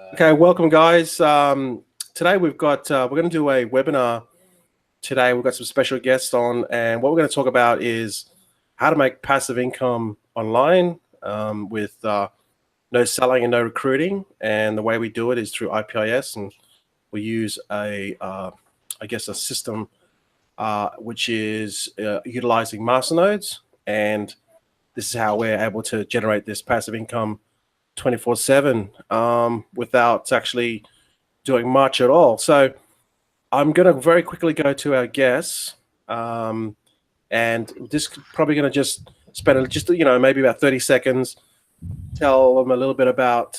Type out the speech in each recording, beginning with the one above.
Okay, welcome guys. Today we've got we're going to do a webinar. Today we've got some special guests on, and what we're going to talk about is how to make passive income online with no selling and no recruiting. And the way we do it is through IPIS, and we use a I guess a system which is utilizing masternodes, and this is how we're able to generate this passive income 24/7 without actually doing much at all. So I'm going to very quickly go to our guests, and this probably going to just spend maybe about 30 seconds, tell them a little bit about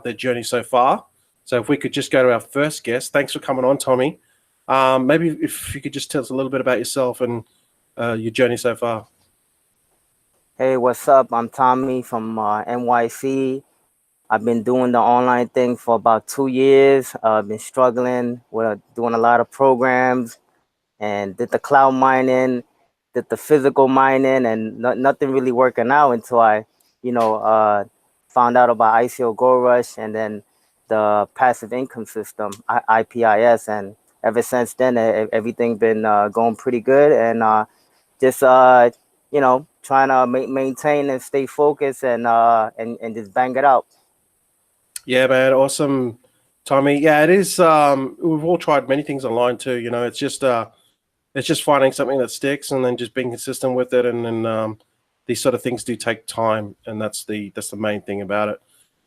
their journey so far. So if we could just go to our first guest. Thanks for coming on, Tommy. Maybe if you could just tell us a little bit about yourself and your journey so far. Hey, what's up? I'm Tommy from NYC. I've been doing the online thing for about 2 years. I've been struggling with doing a lot of programs and did the cloud mining, did the physical mining, and nothing really working out until I, found out about ICO Gold Rush and then the passive income system, IPIS. And ever since then, everything been going pretty good. And just, trying to maintain and stay focused and just bang it out. Yeah, man, awesome, Tommy. Yeah, it is. We've all tried many things online too. It's just finding something that sticks and then just being consistent with it. And then these sort of things do take time, and that's the main thing about it.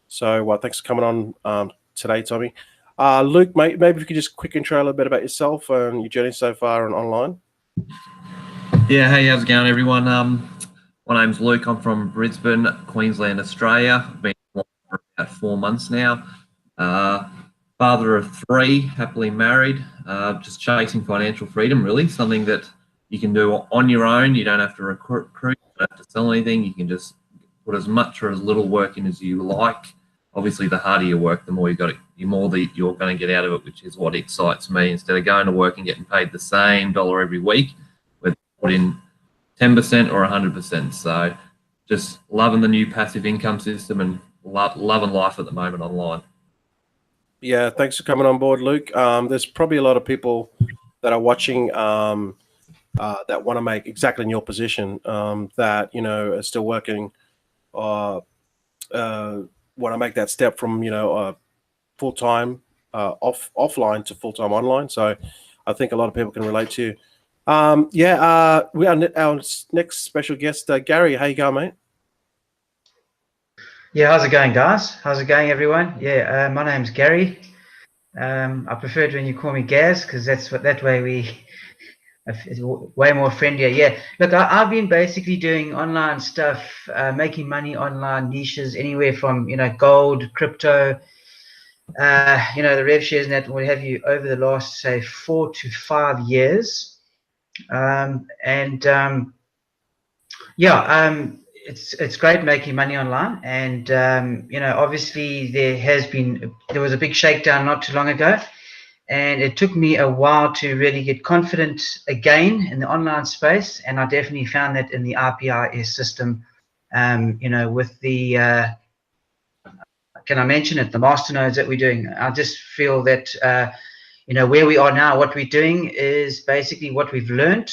So, thanks for coming on today, Tommy. Luke, maybe if you could just quick intro a little bit about yourself and your journey so far and online. Yeah, hey, how's it going, everyone? My name's Luke. I'm from Brisbane, Queensland, Australia. I've been for about 4 months now. Father of 3, happily married. Just chasing financial freedom, really. Something that you can do on your own. You don't have to recruit. You don't have to sell anything. You can just put as much or as little work in as you like. Obviously, the harder you work, the more you're going to get out of it, which is what excites me. Instead of going to work and getting paid the same dollar every week, we're put in 10% or 100%. So just loving the new passive income system and loving life at the moment online. Yeah, thanks for coming on board, Luke. There's probably a lot of people that are watching that want to make exactly in your position, that are still working, want to make that step from full-time offline to full-time online. So I think a lot of people can relate to you. We are our next special guest, Gary. How you going, mate? Yeah, how's it going, guys? How's it going, everyone? Yeah, my name's Gary. I prefer it when you call me Gaz, because that way it's way more friendlier. Yeah, look, I've been basically doing online stuff, making money online, niches anywhere from gold, crypto, the rev shares and that, what have you, over the last say 4 to 5 years. It's great making money online, and obviously there was a big shakedown not too long ago, and it took me a while to really get confident again in the online space, and I definitely found that in the IPIS system. With the can I mention it, the masternodes that we're doing. I just feel that where we are now, what we're doing is basically what we've learned.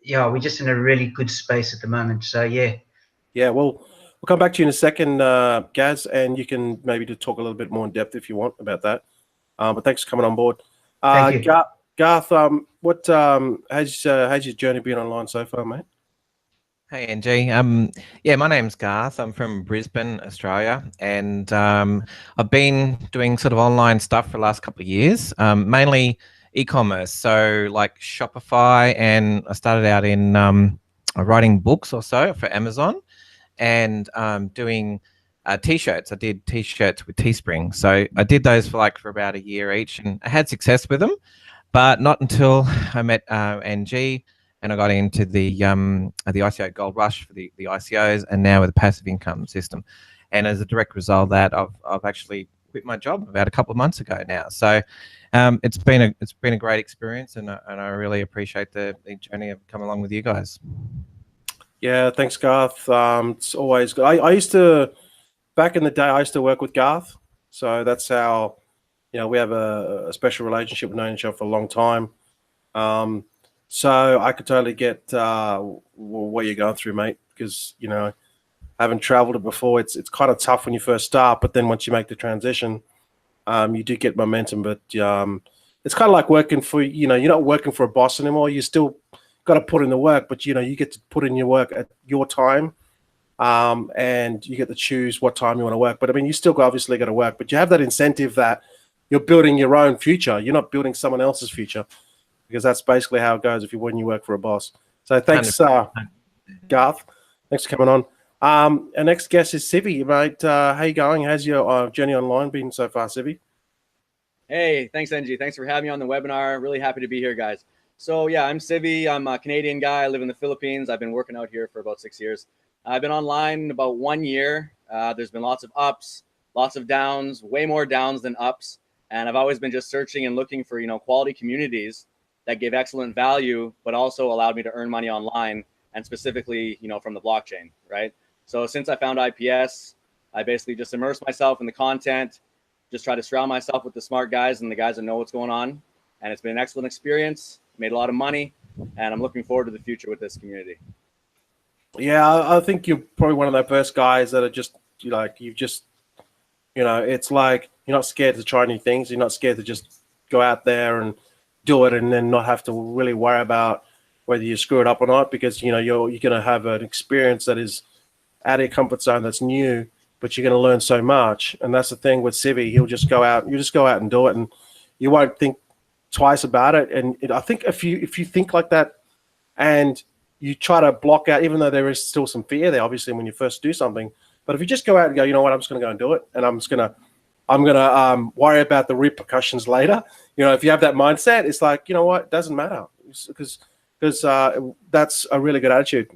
We're just in a really good space at the moment. So yeah. Yeah, well, we'll come back to you in a second, Gaz, and you can maybe to talk a little bit more in depth if you want about that. But thanks for coming on board. Thank you. Garth, how's your journey been online so far, mate? Hey, NG. Yeah, my name's Garth. I'm from Brisbane, Australia, and I've been doing sort of online stuff for the last couple of years, mainly e-commerce, so like Shopify, and I started out in writing books or so for Amazon, and doing t-shirts. I did t-shirts with Teespring, so I did those for about a year each, and I had success with them, but not until I met NG, and I got into the ICO Gold Rush for the ICOs, and now with the passive income system. And as a direct result of that, I've actually quit my job about a couple of months ago now. So it's been a great experience, and I really appreciate the journey of coming along with you guys. Yeah, thanks, Garth. It's always good. I used to, back in the day, I used to work with Garth. So that's how, we have a special relationship. We've known each other for a long time. So I could totally get what you're going through, mate, because, having traveled it before, it's kind of tough when you first start, but then once you make the transition, you do get momentum. But it's kind of like working for, you're not working for a boss anymore. You still got to put in the work, but, you get to put in your work at your time. And you get to choose what time you want to work. But I mean, you still obviously got to work, but you have that incentive that you're building your own future. You're not building someone else's future, because that's basically how it goes when you work for a boss. So thanks, Garth. Thanks for coming on. Our next guest is Civi, mate. How you going? How's your journey online been so far, Civi? Hey, thanks, NG. Thanks for having me on the webinar. Really happy to be here, guys. So yeah, I'm Civi. I'm a Canadian guy. I live in the Philippines. I've been working out here for about 6 years. I've been online about 1 year. There's been lots of ups, lots of downs, way more downs than ups. And I've always been just searching and looking for, quality communities that give excellent value, but also allowed me to earn money online, and specifically, from the blockchain, right? So since I found IPS, I basically just immerse myself in the content, just try to surround myself with the smart guys and the guys that know what's going on. And it's been an excellent experience, made a lot of money, and I'm looking forward to the future with this community. Yeah, I think you're probably one of the first guys that are just, it's like you're not scared to try new things. You're not scared to just go out there and do it and then not have to really worry about whether you screw it up or not, because, you're going to have an experience that is out of your comfort zone, that's new, but you're going to learn so much. And that's the thing with Civi. You just go out and do it, and you won't think twice about it. And I think if you think like that and you try to block out, even though there is still some fear there, obviously, when you first do something. But if you just go out and go, you know what, I'm just going to go and do it, and I'm going to worry about the repercussions later. If you have that mindset, it's like, you know what, it doesn't matter, because that's a really good attitude.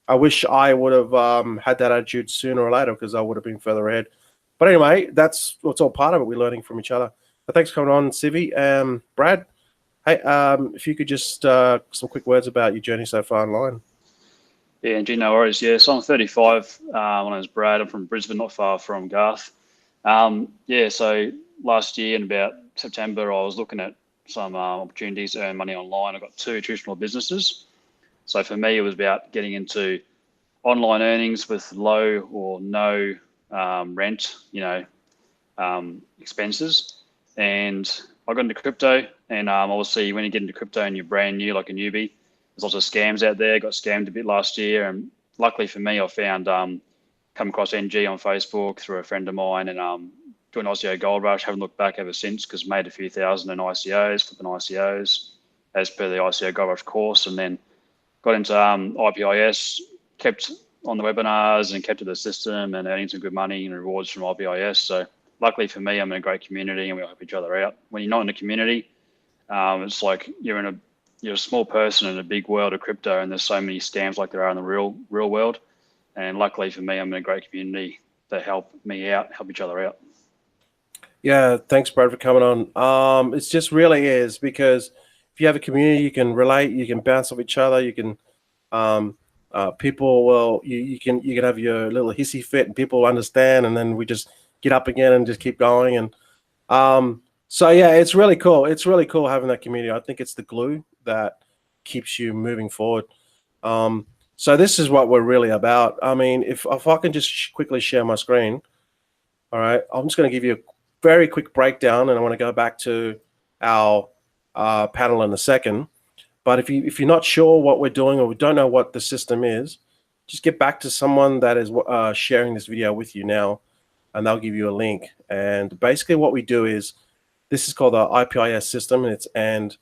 I wish I would have had that attitude sooner or later, because I would have been further ahead. But anyway, that's what's all part of it. We're learning from each other. But thanks for coming on, Civi. Brad, hey, if you could just some quick words about your journey so far online. Yeah, Angie, no worries. Yeah, so I'm 35. My name's Brad. I'm from Brisbane, not far from Garth. So last year in about September, I was looking at some opportunities to earn money online. I got 2 traditional businesses. So for me, it was about getting into online earnings with low or no rent, expenses. And I got into crypto, and obviously when you get into crypto and you're brand new, like a newbie, there's lots of scams out there. Got scammed a bit last year, and luckily for me, I found come across NG on Facebook through a friend of mine, and doing ICO Gold Rush. Haven't looked back ever since, because made a few thousand in ICOs, flipping ICOs as per the ICO Gold Rush course, and then got into IPIS, kept on the webinars and kept to the system and earning some good money and rewards from IPIS. So luckily for me, I'm in a great community and we help each other out. When you're not in a community, it's like you're a small person in a big world of crypto, and there's so many scams like there are in the real world. And luckily for me, I'm in a great community that help me out, help each other out. Yeah, thanks, Brad, for coming on. It just really is, because if you have a community, you can relate, you can bounce off each other, you can people will you can have your little hissy fit and people understand, and then we just get up again and just keep going. And so yeah, it's really cool. It's really cool having that community. I think it's the glue that keeps you moving forward. So this is what we're really about. I mean, if I can just quickly share my screen. All right, I'm just going to give you a very quick breakdown, and I want to go back to our panel in a second. But if you're not sure what we're doing, or we don't know what the system is, just get back to someone that is sharing this video with you now, and they'll give you a link. And basically what we do is, this is called the IPIS system, and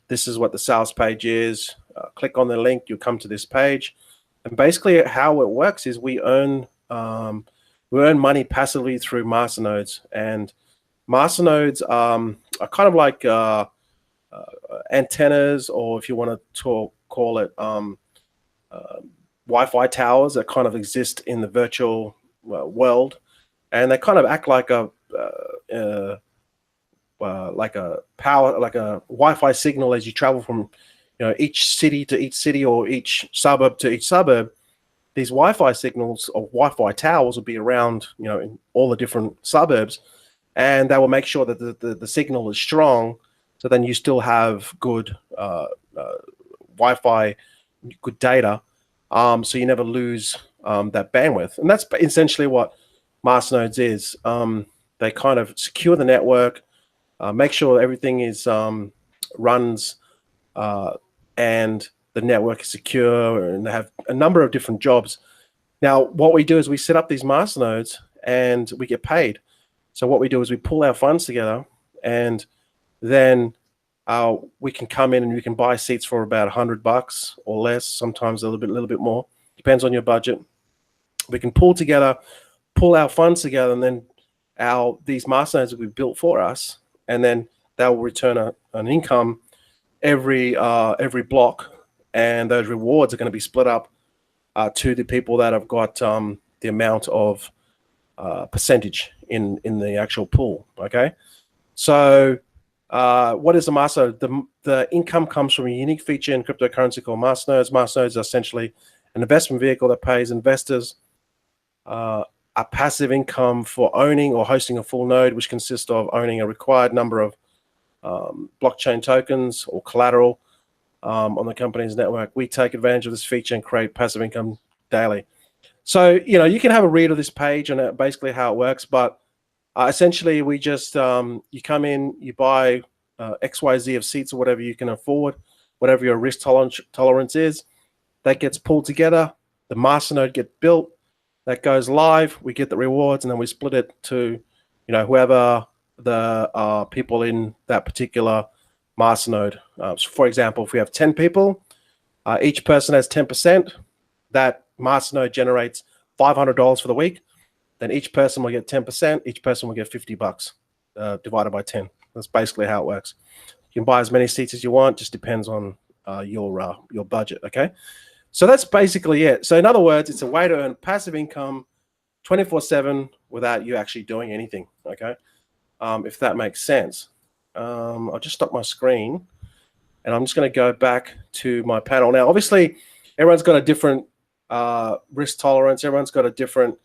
this is what the sales page is. Click on the link, you'll come to this page. And basically how it works is we earn money passively through masternodes. And masternodes are kind of like antennas, or if you want to call it Wi-Fi towers that kind of exist in the virtual world, and they kind of act like a power, like a Wi-Fi signal as you travel from each city to each city, or each suburb to each suburb. these Wi-Fi signals or Wi-Fi towers will be around, in all the different suburbs, and they will make sure that the signal is strong. So then you still have good Wi-Fi, good data, so you never lose that bandwidth. And that's essentially what masternodes is. They kind of secure the network, make sure everything is runs and the network is secure, and they have a number of different jobs. Now, what we do is we set up these masternodes and we get paid. So what we do is we pull our funds together, and then we can come in and we can buy seats for about $100 or less, sometimes a little bit more, depends on your budget. We can pull our funds together, and then these masternodes will be built for us, and then they'll return an income every block, and those rewards are going to be split up to the people that have got the amount of percentage in the actual pool. Okay, so what is a masternode? The income comes from a unique feature in cryptocurrency called masternodes. Masternodes are essentially an investment vehicle that pays investors a passive income for owning or hosting a full node, which consists of owning a required number of blockchain tokens or collateral on the company's network. We take advantage of this feature and create passive income daily. So, you can have a read of this page on basically how it works, but essentially we just, you come in, you buy XYZ of seats or whatever you can afford, whatever your risk tolerance is. That gets pulled together, the masternode gets built, that goes live, we get the rewards, and then we split it to, whoever the people in that particular masternode. So for example, if we have 10 people, each person has 10%. That masternode generates $500 for the week. Then each person will get 10%. Each person will get $50 divided by 10. That's basically how it works. You can buy as many seats as you want. Just depends on your budget. Okay, so that's basically it. So in other words, it's a way to earn passive income 24/7 without you actually doing anything. Okay, if that makes sense. I'll just stop my screen, and I'm just going to go back to my panel now. Obviously, everyone's got a different risk tolerance. Everyone's got a different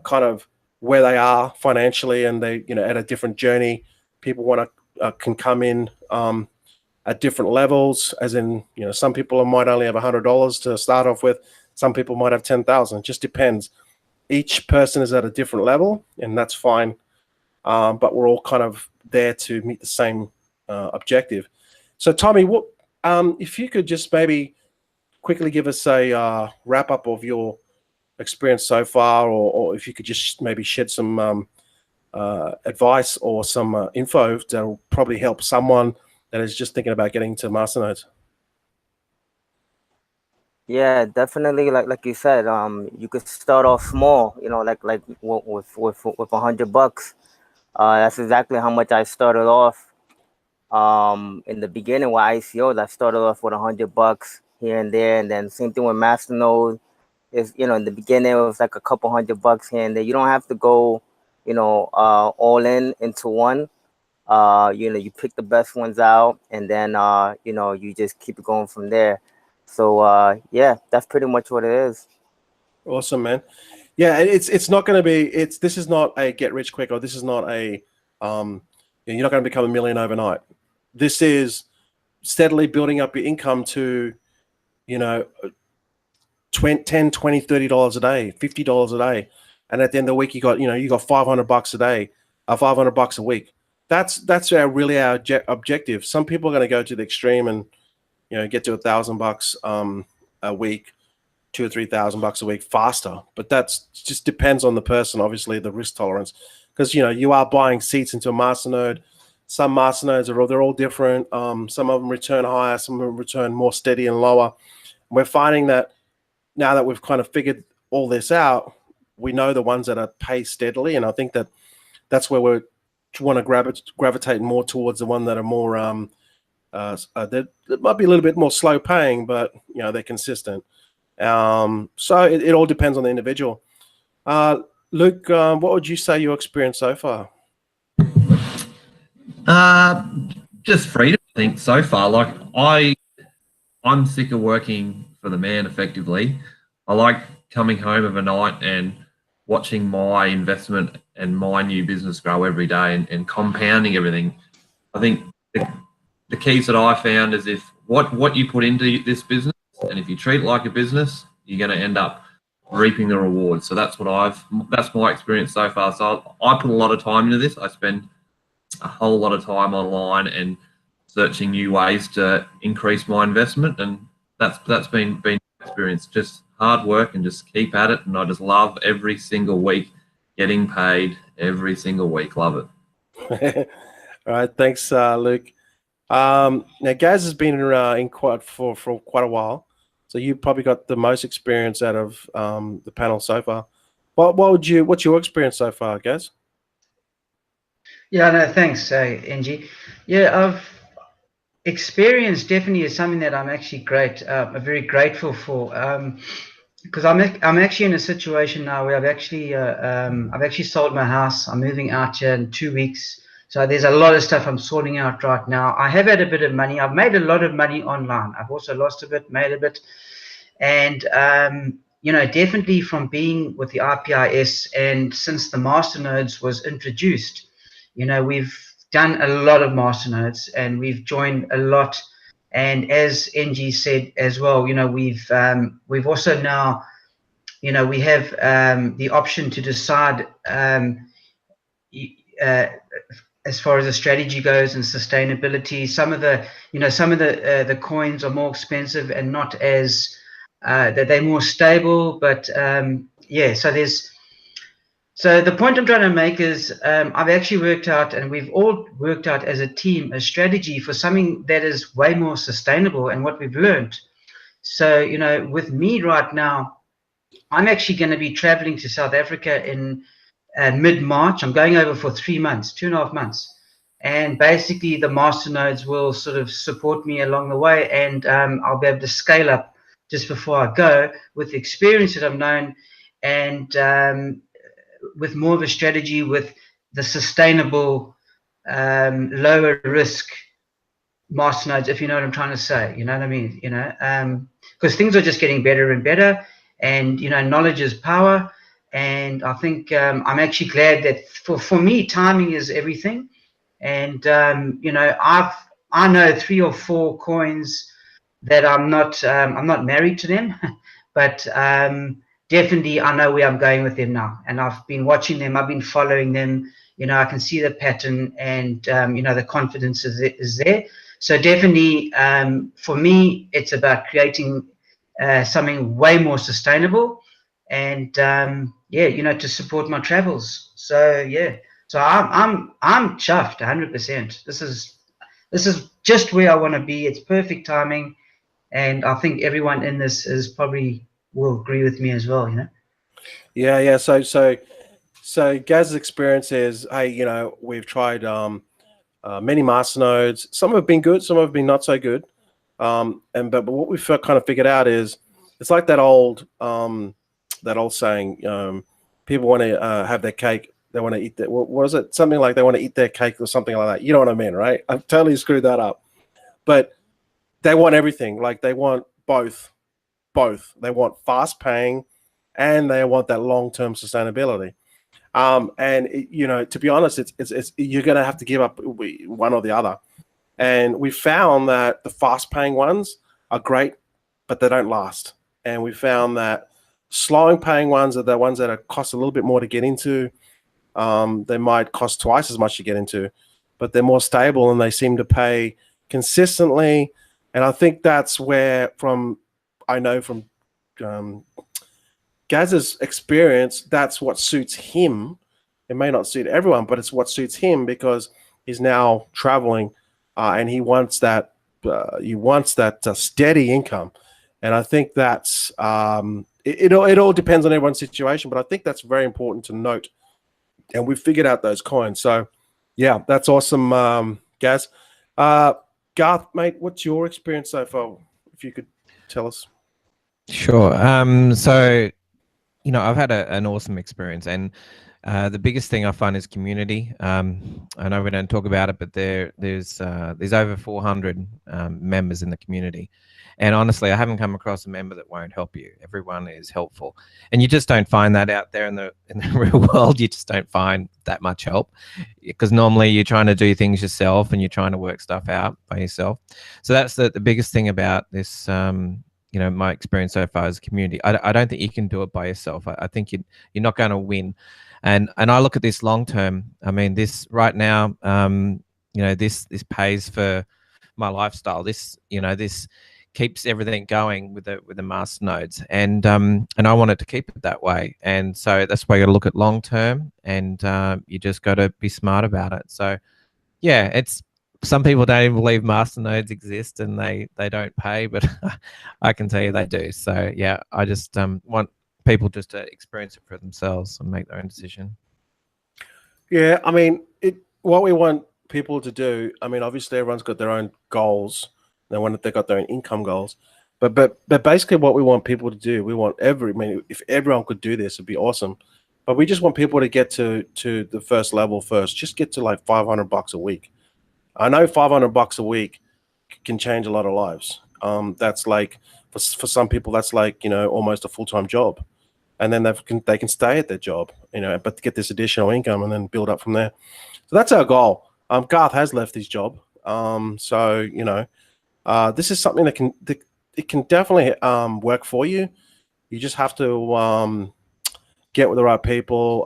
kind of where they are financially, and they, at a different journey. People can come in at different levels, as in, some people might only have $100 to start off with. Some people might have 10,000. It just depends. Each person is at a different level, and that's fine. But we're all kind of there to meet the same objective. So, Tommy, what if you could just maybe quickly give us a wrap up of your experience so far, or if you could just maybe shed some advice or some info that will probably help someone that is just thinking about getting into masternodes. Yeah, definitely. Like you said, you could start off small. Like with $100. That's exactly how much I started off. In the beginning with ICOs, I started off with $100 here and there, and then same thing with masternode. Is in the beginning it was like a couple $100 here and there. You don't have to go, all into one. You pick the best ones out, and then you just keep it going from there. So yeah, that's pretty much what it is. Awesome, man. Yeah, it's not going to be. This is not a get rich quick, or this is not a you're not going to become a million overnight. This is steadily building up your income to, $10, $20, $30 a day, $50 a day, and at the end of the week you got $500 a day, $500 a week. That's our objective. Some people are going to go to the extreme and get to $1,000 a week, $2,000 or $3,000 a week faster. But that's just depends on the person, obviously, the risk tolerance, because you are buying seats into a masternode. Some masternodes they're all different. Some of them return higher, some of them return more steady and lower. We're finding that now that we've kind of figured all this out, we know the ones that are pay steadily, and I think that's where we want to gravitate more towards the one that are more that might be a little bit more slow paying, but they're consistent. So it all depends on the individual. Luke, what would you say your experience so far? Just freedom, I think, so far. Like I'm sick of working for the man, effectively. I like coming home of a night and watching my investment and my new business grow every day and compounding everything. I think the keys that I found is if what you put into this business, and if you treat it like a business, you're going to end up reaping the rewards. So that's my experience so far. So I put a lot of time into this. I spend a whole lot of time online and searching new ways to increase my investment, and that's been experience. Just hard work and just keep at it. And I just love every single week getting paid every single week. Love it. All right, thanks, Luke. Now Gaz has been in for quite a while, so you probably got the most experience out of the panel so far. What's your experience so far, Gaz? Yeah, no, thanks, NG. Yeah, experience definitely is something that I'm actually very grateful for, because I'm actually in a situation now where I've actually sold my house. I'm moving out here in 2 weeks, so there's a lot of stuff I'm sorting out right now. I have had a bit of money. I've made a lot of money online. I've also lost a bit, made a bit, and you know, definitely from being with the IPIS and since the masternodes was introduced, you know, we've done a lot of masternodes and we've joined a lot. And as NG said as well, you know, we've also now, you know, we have the option to decide as far as the strategy goes and sustainability. Some of the coins are more expensive and not as that they're more stable, but yeah. So the point I'm trying to make is I've actually worked out, and we've all worked out as a team, a strategy for something that is way more sustainable and what we've learned. So, you know, with me right now, I'm actually going to be traveling to South Africa in mid-March. I'm going over for 3 months, 2.5 months. And basically the masternodes will sort of support me along the way, and I'll be able to scale up just before I go with the experience that I've known, and with more of a strategy with the sustainable, lower risk masternodes, if you know what I'm trying to say. You know what I mean? You know, because things are just getting better and better, and you know, knowledge is power. And I think I'm actually glad that for me, timing is everything. And you know, I know 3 or 4 coins that I'm not married to them, but definitely I know where I'm going with them now, and I've been watching them, I've been following them. You know, I can see the pattern, and you know, the confidence is there. So definitely, for me, it's about creating something way more sustainable, and yeah, you know, to support my travels. So yeah, so I'm chuffed 100%. This is just where I want to be. It's perfect timing, and I think everyone in this is probably will agree with me as well. You know. Yeah. So Gaz's experience is, hey, you know, we've tried many masternodes. Some have been good, some have been not so good. But what we've kind of figured out is it's like that old saying, people want to have their cake, they want to eat that. What is it? Something like they want to eat their cake or something like that. You know what I mean, right? I've totally screwed that up. But they want everything. Like they want both. They want fast paying, and they want that long-term sustainability. You know, to be honest, it's you're going to have to give up one or the other. And we found that the fast-paying ones are great, but they don't last. And we found that slowing-paying ones are the ones that cost a little bit more to get into. They might cost twice as much to get into, but they're more stable and they seem to pay consistently. And I think that's where, I know from Gaz's experience, that's what suits him. It may not suit everyone, but it's what suits him because he's now traveling, and he wants that. Steady income, and I think that's it all depends on everyone's situation. But I think that's very important to note. And we figured out those coins. So, yeah, that's awesome, Gaz. Garth, mate, what's your experience so far? If you could tell us. Sure. So, I've had an awesome experience, and the biggest thing I find is community. I know we don't talk about it, but there's over 400 members in the community, and honestly, I haven't come across a member that won't help you. Everyone is helpful, and you just don't find that out there in the real world. You just don't find that much help, because normally you're trying to do things yourself and you're trying to work stuff out by yourself. So that's the biggest thing about this. My experience so far is community. I don't think you can do it by yourself. I think you're not going to win. And I look at this long term. I mean, this right now, this pays for my lifestyle. This keeps everything going with the master nodes, and I want it to keep it that way. And so that's why you got to look at long term, and you just got to be smart about it. So yeah, it's some people don't even believe master nodes exist and they don't pay, but I can tell you they do. So yeah, I just want people just to experience it for themselves and make their own decision. Yeah, I mean, what we want people to do, I mean, obviously everyone's got their own goals. They've got their own income goals. But basically what we want people to do, if everyone could do this, it'd be awesome. But we just want people to get to the first level first. Just get to like $500 a week. I know $500 a week can change a lot of lives. That's like for some people, that's like almost a full-time job, and then they can stay at their job, but to get this additional income and then build up from there. So that's our goal. Garth has left his job, so this is something that it can definitely work for you. You just have to get with the right people,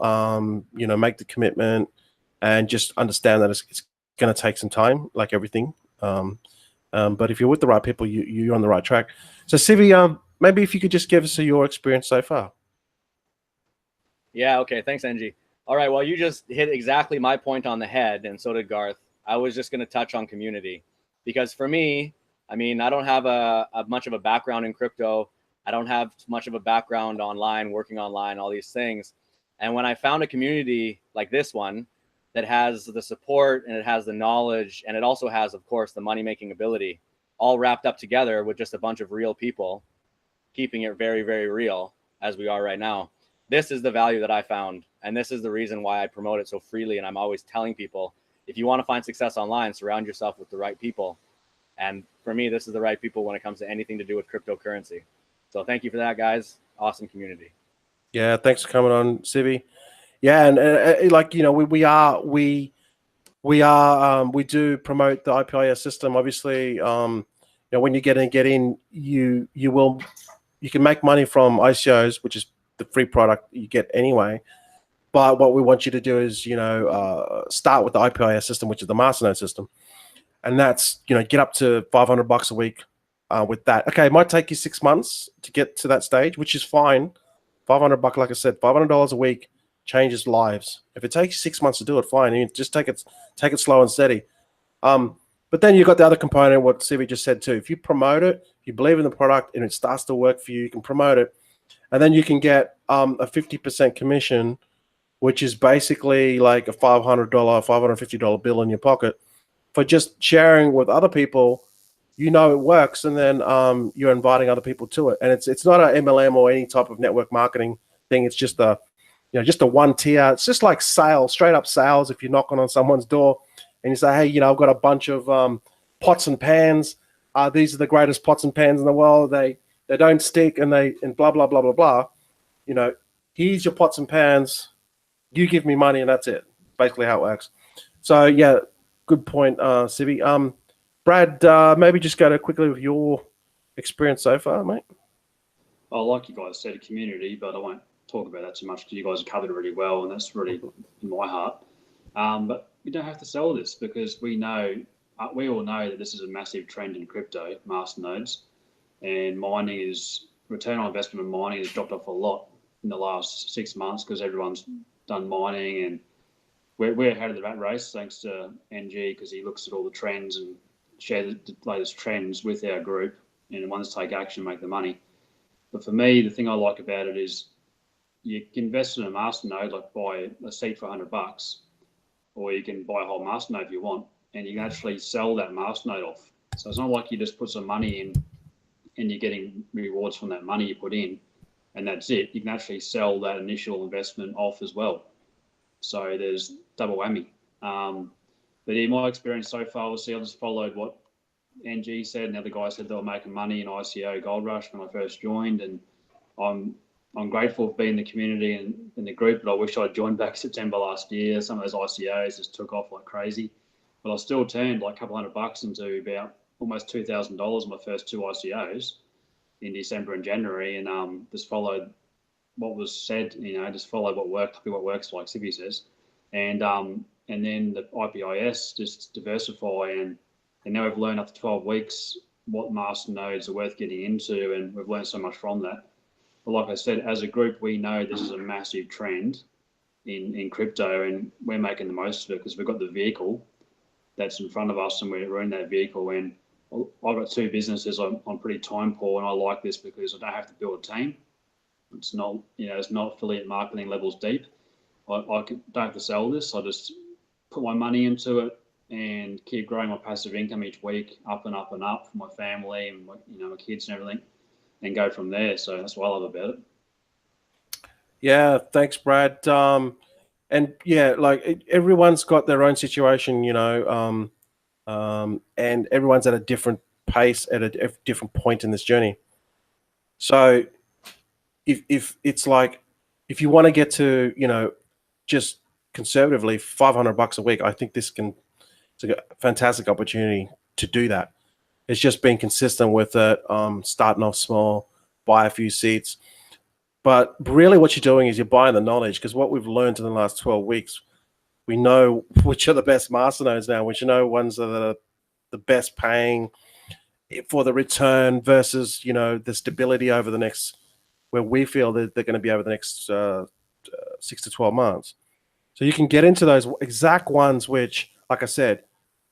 make the commitment, and just understand that it's going to take some time, like everything. But if you're with the right people, you're on the right track. So Sivi, maybe if you could just give us your experience so far. Yeah, okay. Thanks, Angie. All right, well, you just hit exactly my point on the head, and so did Garth. I was just going to touch on community, because for me, I mean, I don't have a much of a background in crypto. I don't have much of a background online, working online, all these things. And when I found a community like this one that has the support and it has the knowledge, and it also has, of course, the money-making ability, all wrapped up together with just a bunch of real people, keeping it very, very real as we are right now. This is the value that I found, and this is the reason why I promote it so freely. And I'm always telling people, if you want to find success online, surround yourself with the right people. And for me, this is the right people when it comes to anything to do with cryptocurrency. So thank you for that, guys. Awesome community. Yeah, thanks for coming on, Sivi. Yeah, and we do promote the IPIS system. Obviously, when you get in, you can make money from ICOs, which is the free product you get anyway. But what we want you to do is, start with the IPIS system, which is the masternode system, and that's get up to $500 a week with that. Okay, it might take you 6 months to get to that stage, which is fine. $500, like I said, $500 a week changes lives. If it takes 6 months to do it, fine. You just take it slow and steady. But then you've got the other component, what Sivi just said too. If you promote it, you believe in the product, and it starts to work for you, you can promote it, and then you can get a 50% commission, which is basically like a $550 bill in your pocket for just sharing with other people. It works, and then you're inviting other people to it. And it's not an MLM or any type of network marketing thing. It's just a one tier. It's just like sales, straight up sales. If you're knocking on someone's door and you say, hey, I've got a bunch of pots and pans. These are the greatest pots and pans in the world. They don't stick, and blah blah blah blah blah. Here's your pots and pans. You give me money, and that's it. Basically how it works. So yeah, good point, Sivi. Brad, maybe just go quickly with your experience so far, mate. Well, like you guys said, community, but I won't talk about that too much because you guys have covered it really well, and that's really in my heart. But we don't have to sell this, because we all know that this is a massive trend in crypto, masternodes, and return on investment in mining has dropped off a lot in the last 6 months because everyone's done mining, and we're ahead of the rat race thanks to NG, because he looks at all the trends and share the latest trends with our group, and once take action, make the money. But for me, the thing I like about it is you can invest in a masternode, like buy a seed for $100, or you can buy a whole masternode if you want, and you can actually sell that masternode off. So it's not like you just put some money in and you're getting rewards from that money you put in. and that's it. You can actually sell that initial investment off as well. So there's double whammy. But in my experience so far, obviously, I just followed what NG said, and the other guy said they were making money in ICO Gold Rush when I first joined, and I'm grateful for being in the community and in the group, but I wish I'd joined back September last year. Some of those ICOs just took off like crazy, but I still turned like a couple $100 into about almost $2,000 on my first 2 ICOs in December and January, and just followed what was said, just follow what worked, copy what works, like Sibby says, and then the IPIS, just diversify, and now we've learned after 12 weeks what master nodes are worth getting into, and we've learned so much from that. But like I said, as a group, we know this is a massive trend in crypto, and we're making the most of it because we've got the vehicle that's in front of us, and we're in that vehicle. And I've got 2 businesses. I'm pretty time poor, and I like this because I don't have to build a team. It's not, it's not affiliate marketing levels deep. I don't have to sell this. I just put my money into it and keep growing my passive income each week, up and up and up for my family and my kids and everything, and go from there. So that's what I love about it. Yeah, thanks, Brad. And yeah, like everyone's got their own situation, and everyone's at a different pace at a different point in this journey. So if it's like, if you want to get to, just conservatively $500 a week, I think it's a fantastic opportunity to do that. It's just being consistent with it, starting off small, buy a few seats. But really what you're doing is you're buying the knowledge, because what we've learned in the last 12 weeks, we know which are the best masternodes now, which ones are the best paying for the return versus, the stability over the next, where we feel that they're going to be over the next 6 to 12 months. So you can get into those exact ones, which, like I said,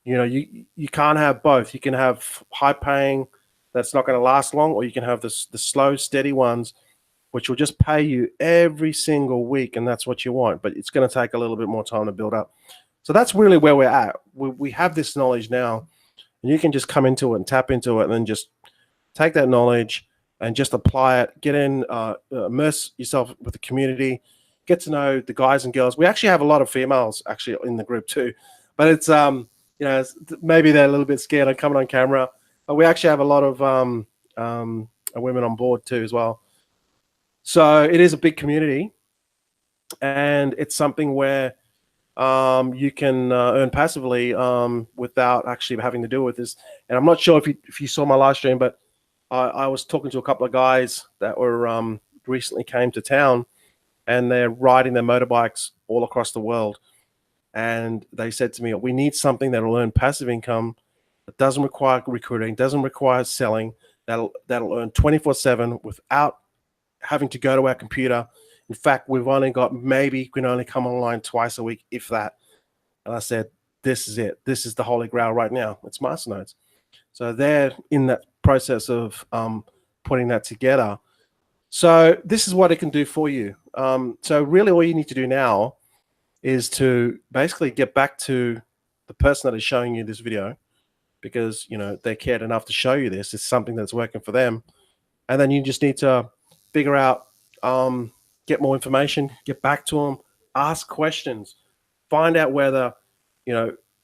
you can't have both. You can have high paying that's not going to last long, or you can have the slow, steady ones, which will just pay you every single week, and that's what you want. But it's going to take a little bit more time to build up. So that's really where we're at. We have this knowledge now, and you can just come into it and tap into it, and then just take that knowledge and just apply it. Get in, immerse yourself with the community, get to know the guys and girls. We actually have a lot of females actually in the group too, but it's maybe they're a little bit scared of coming on camera. But we actually have a lot of women on board too as well. So it is a big community, and it's something where you can earn passively without actually having to deal with this. And I'm not sure if you saw my live stream, but I was talking to a couple of guys that were recently came to town, and they're riding their motorbikes all across the world. And they said to me, we need something that'll earn passive income, that doesn't require recruiting, doesn't require selling, that'll earn 24/7 without having to go to our computer. In fact, maybe can only come online twice a week, if that. And I said, this is it. This is the holy grail right now. It's masternodes. So they're in that process of putting that together. So this is what it can do for you. So really all you need to do now is to basically get back to the person that is showing you this video, because they cared enough to show you this. It's something that's working for them. And then you just need to figure out, get more information, get back to them, ask questions, find out whether,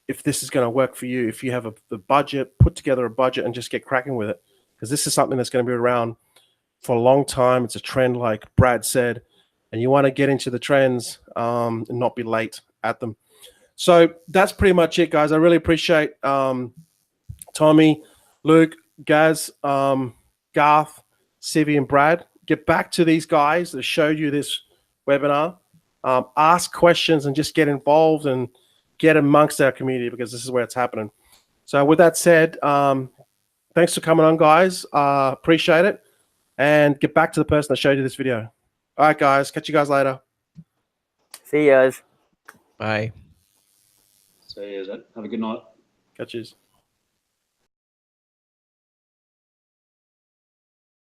if this is going to work for you. If you have the budget, put together a budget and just get cracking with it, because this is something that's going to be around for a long time. It's a trend, like Brad said, and you want to get into the trends and not be late at them. So that's pretty much it, guys. I really appreciate Tommy, Luke, Gaz, Garth, Sivy, and Brad. Get back to these guys that showed you this webinar. Ask questions and just get involved and get amongst our community, because this is where it's happening. So with that said, thanks for coming on, guys. Appreciate it. And get back to the person that showed you this video. All right, guys. Catch you guys later. See you guys. Bye. So yeah, have a good night. Catch yous.